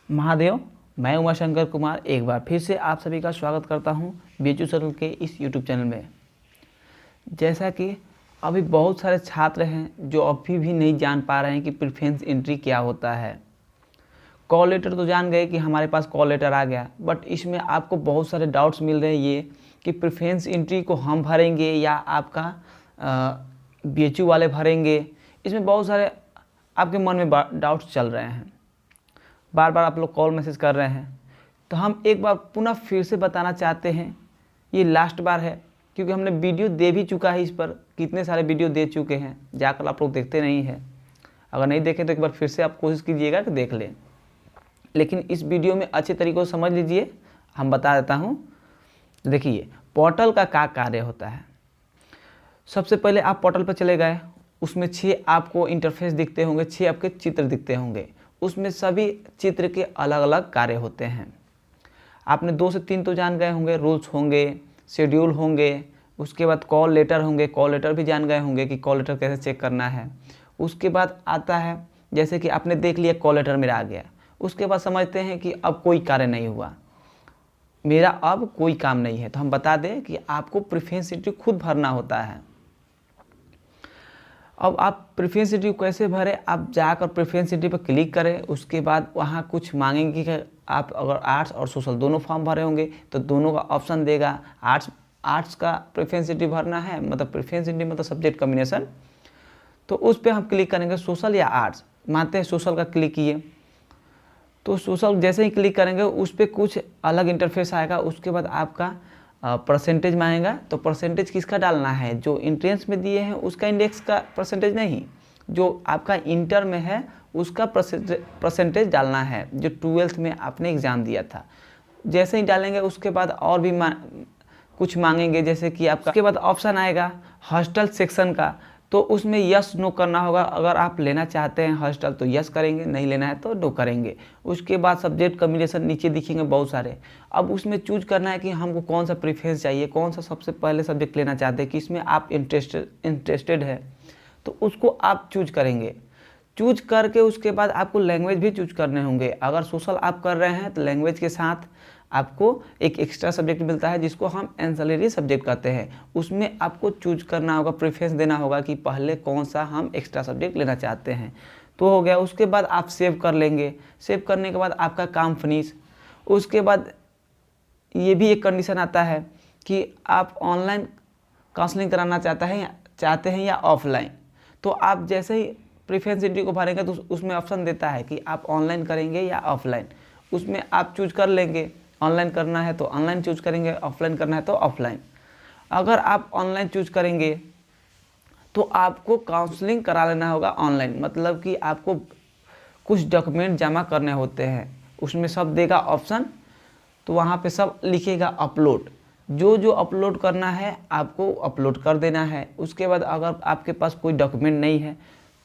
महादेव। मैं उमाशंकर कुमार एक बार फिर से आप सभी का स्वागत करता हूं बीएचयू सर्कल के इस यूट्यूब चैनल में। जैसा कि अभी बहुत सारे छात्र हैं जो अभी भी नहीं जान पा रहे हैं कि प्रेफरेंस एंट्री क्या होता है। कॉल लेटर तो जान गए कि हमारे पास कॉल लेटर आ गया, बट इसमें आपको बहुत सारे डाउट्स मिल रहे हैं ये कि प्रेफरेंस एंट्री को हम भरेंगे या आपका बीएचयू वाले भरेंगे। इसमें बहुत सारे आपके मन में डाउट्स चल रहे हैं, बार बार आप लोग कॉल मैसेज कर रहे हैं। तो हम एक बार पुनः फिर से बताना चाहते हैं, ये लास्ट बार है क्योंकि हमने वीडियो दे भी चुका है। इस पर कितने सारे वीडियो दे चुके हैं, जाकर आप लोग देखते नहीं हैं। अगर नहीं देखें तो एक बार फिर से आप कोशिश कीजिएगा कि देख लें, लेकिन इस वीडियो में अच्छे तरीक़ों से समझ लीजिए। हम बता देता हूँ। देखिए पोर्टल का क्या कार्य होता है। सबसे पहले आप पोर्टल पर चले गए, उसमें 6 आपको इंटरफेस दिखते होंगे, 6 आपके चित्र दिखते होंगे। उसमें सभी चित्र के अलग अलग कार्य होते हैं। आपने 2 से 3 तो जान गए होंगे, रूल्स होंगे, शेड्यूल होंगे, उसके बाद कॉल लेटर होंगे। कॉल लेटर भी जान गए होंगे कि कॉल लेटर कैसे चेक करना है। उसके बाद आता है, जैसे कि आपने देख लिया कॉल लेटर मेरा आ गया, उसके बाद समझते हैं कि अब कोई कार्य नहीं हुआ, मेरा अब कोई काम नहीं है। तो हम बता दें कि आपको प्रेफरेंस एंट्री खुद भरना होता है। अब आप प्रेफरेंस एंट्री कैसे भरें, आप जाकर प्रेफरेंस एंट्री पर क्लिक करें। उसके बाद वहाँ कुछ मांगेंगे कि आप अगर आर्ट्स और सोशल दोनों फॉर्म भरे होंगे तो दोनों का ऑप्शन देगा। आर्ट्स का प्रेफरेंस एंट्री भरना है, मतलब प्रेफरेंस एंट्री मतलब सब्जेक्ट कॉम्बिनेशन, तो उस पर हम क्लिक करेंगे सोशल या आर्ट्स। मानते हैं सोशल का क्लिक किए, तो सोशल जैसे ही क्लिक करेंगे उस पर कुछ अलग इंटरफेस आएगा। उसके बाद आपका परसेंटेज मांगेगा, तो परसेंटेज किसका डालना है, जो इंट्रेंस में दिए हैं उसका इंडेक्स का परसेंटेज नहीं, जो आपका इंटर में है उसका परसेंटेज डालना है, जो 12th में आपने एग्ज़ाम दिया था। जैसे ही डालेंगे उसके बाद और भी कुछ मांगेंगे, जैसे कि आपका उसके बाद ऑप्शन आएगा हॉस्टल सेक्शन का, तो उसमें यस नो करना होगा। अगर आप लेना चाहते हैं हॉस्टल तो यस करेंगे, नहीं लेना है तो नो करेंगे। उसके बाद सब्जेक्ट कॉम्बिनेशन नीचे दिखेंगे बहुत सारे। अब उसमें चूज करना है कि हमको कौन सा प्रेफरेंस चाहिए, कौन सा सबसे पहले सब्जेक्ट लेना चाहते हैं, कि इसमें आप इंटरेस्टेड है तो उसको आप चूज करेंगे। चूज करके उसके बाद आपको लैंग्वेज भी चूज करने होंगे। अगर सोशल आप कर रहे हैं तो लैंग्वेज के साथ आपको एक एक्स्ट्रा सब्जेक्ट मिलता है जिसको हम एंसिलरी सब्जेक्ट कहते हैं। उसमें आपको चूज करना होगा, प्रेफरेंस देना होगा कि पहले कौन सा हम एक्स्ट्रा सब्जेक्ट लेना चाहते हैं। तो हो गया। उसके बाद आप सेव कर लेंगे। सेव करने के बाद आपका काम फिनिश। उसके बाद ये भी एक कंडीशन आता है कि आप ऑनलाइन काउंसलिंग कराना चाहते हैं या ऑफलाइन। तो आप जैसे ही प्रेफरेंस एंट्री को भरेंगे तो उसमें ऑप्शन देता है कि आप ऑनलाइन करेंगे या ऑफलाइन। उसमें आप चूज कर लेंगे, ऑनलाइन करना है तो ऑनलाइन चूज करेंगे, ऑफलाइन करना है तो ऑफलाइन। अगर आप ऑनलाइन चूज करेंगे तो आपको काउंसलिंग करा लेना होगा ऑनलाइन, मतलब कि आपको कुछ डॉक्यूमेंट जमा करने होते हैं। उसमें सब देगा ऑप्शन, तो वहाँ पे सब लिखेगा अपलोड। जो अपलोड करना है आपको अपलोड कर देना है। उसके बाद अगर आपके पास कोई डॉक्यूमेंट नहीं है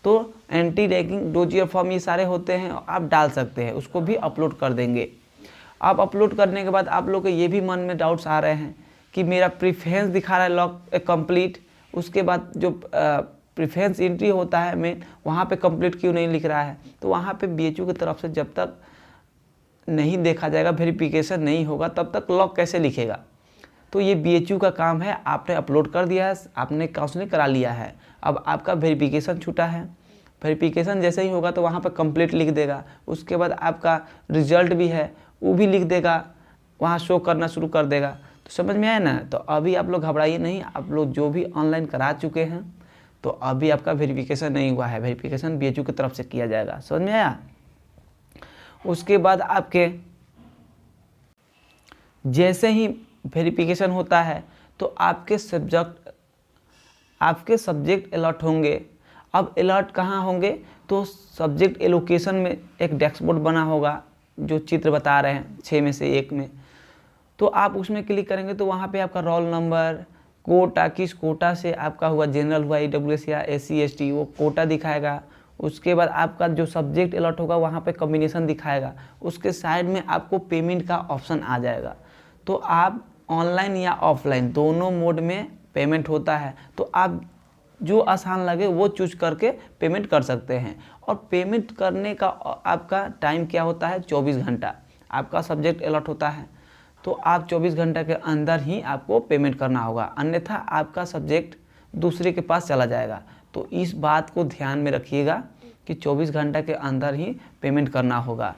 तो एंटी रैगिंग डोजियर फॉर्म ये सारे होते हैं, आप डाल सकते हैं, उसको भी अपलोड कर देंगे। आप अपलोड करने के बाद आप लोग के ये भी मन में डाउट्स आ रहे हैं कि मेरा प्रेफरेंस दिखा रहा है लॉक कंप्लीट, उसके बाद जो प्रेफरेंस एंट्री होता है मेन, वहाँ पे कंप्लीट क्यों नहीं लिख रहा है। तो वहाँ पे बीएचयू की तरफ से जब तक नहीं देखा जाएगा, वेरिफिकेशन नहीं होगा, तब तक लॉक कैसे लिखेगा। तो ये बीएचयू का काम है। आपने अपलोड कर दिया है, आपने काउंसलिंग करा लिया है, अब आपका वेरिफिकेशन छूटा है। वेरिफिकेशन जैसे ही होगा तो वहाँ पर कंप्लीट लिख देगा। उसके बाद आपका रिजल्ट भी है वो भी लिख देगा, वहाँ शो करना शुरू कर देगा। तो समझ में आया ना। तो अभी आप लोग घबराइए नहीं, आप लोग जो भी ऑनलाइन करा चुके हैं तो अभी आपका वेरिफिकेशन नहीं हुआ है, वेरिफिकेशन बीएचयू की तरफ से किया जाएगा। समझ में आया। उसके बाद आपके जैसे ही वेरिफिकेशन होता है तो आपके सब्जेक्ट अलॉट होंगे। अब अलॉट कहाँ होंगे, तो सब्जेक्ट एलोकेशन में एक डैशबोर्ड बना होगा जो चित्र बता रहे हैं 6 में से 1 में। तो आप उसमें क्लिक करेंगे तो वहाँ पे आपका रोल नंबर, कोटा, किस कोटा से आपका हुआ, जनरल हुआ, ईडब्ल्यूएस या एससी एसटी, वो कोटा दिखाएगा। उसके बाद आपका जो सब्जेक्ट अलॉट होगा वहाँ पे कॉम्बिनेशन दिखाएगा। उसके साइड में आपको पेमेंट का ऑप्शन आ जाएगा। तो आप ऑनलाइन या ऑफलाइन दोनों मोड में पेमेंट होता है, तो आप जो आसान लगे वो चूज करके पेमेंट कर सकते हैं। और पेमेंट करने का आपका टाइम क्या होता है, 24 घंटा आपका सब्जेक्ट अलॉट होता है। तो आप 24 घंटा के अंदर ही आपको पेमेंट करना होगा, अन्यथा आपका सब्जेक्ट दूसरे के पास चला जाएगा। तो इस बात को ध्यान में रखिएगा कि 24 घंटा के अंदर ही पेमेंट करना होगा।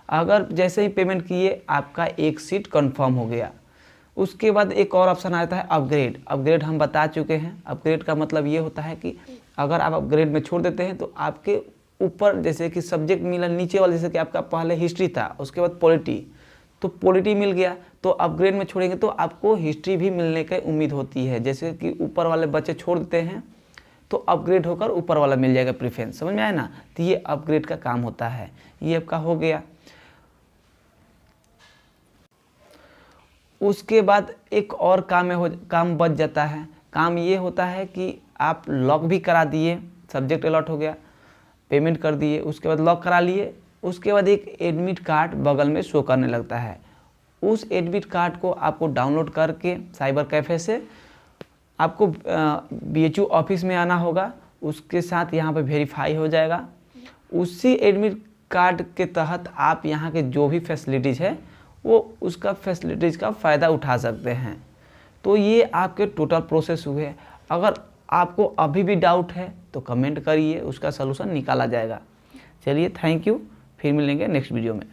अगर जैसे ही पेमेंट किए आपका एक सीट कंफर्म हो गया, उसके बाद एक और ऑप्शन आता है अपग्रेड। अपग्रेड हम बता चुके हैं। अपग्रेड का मतलब ये होता है कि अगर आप अपग्रेड में छोड़ देते हैं तो आपके ऊपर जैसे कि सब्जेक्ट मिला नीचे वाला, जैसे कि आपका पहले हिस्ट्री था, उसके बाद पॉलिटी, तो पॉलिटी मिल गया, तो अपग्रेड में छोड़ेंगे तो आपको हिस्ट्री भी मिलने की उम्मीद होती है। जैसे कि ऊपर वाले बच्चे छोड़ देते हैं तो अपग्रेड होकर ऊपर वाला मिल जाएगा प्रेफरेंस, समझ में आया ना। तो ये अपग्रेड का काम होता है। ये आपका हो गया। उसके बाद एक और काम बच जाता है। काम ये होता है कि आप लॉक भी करा दिए, सब्जेक्ट अलॉट हो गया, पेमेंट कर दिए, उसके बाद लॉक करा लिए, उसके बाद एक एडमिट कार्ड बगल में शो करने लगता है। उस एडमिट कार्ड को आपको डाउनलोड करके साइबर कैफ़े से आपको BHU ऑफिस में आना होगा, उसके साथ यहाँ पे वेरीफाई हो जाएगा। उसी एडमिट कार्ड के तहत आप यहाँ के जो भी फैसिलिटीज़ है वो उसका फैसिलिटीज़ का फ़ायदा उठा सकते हैं। तो ये आपके टोटल प्रोसेस हुए। अगर आपको अभी भी डाउट है तो कमेंट करिए, उसका सलूशन निकाला जाएगा। चलिए, थैंक यू, फिर मिलेंगे नेक्स्ट वीडियो में।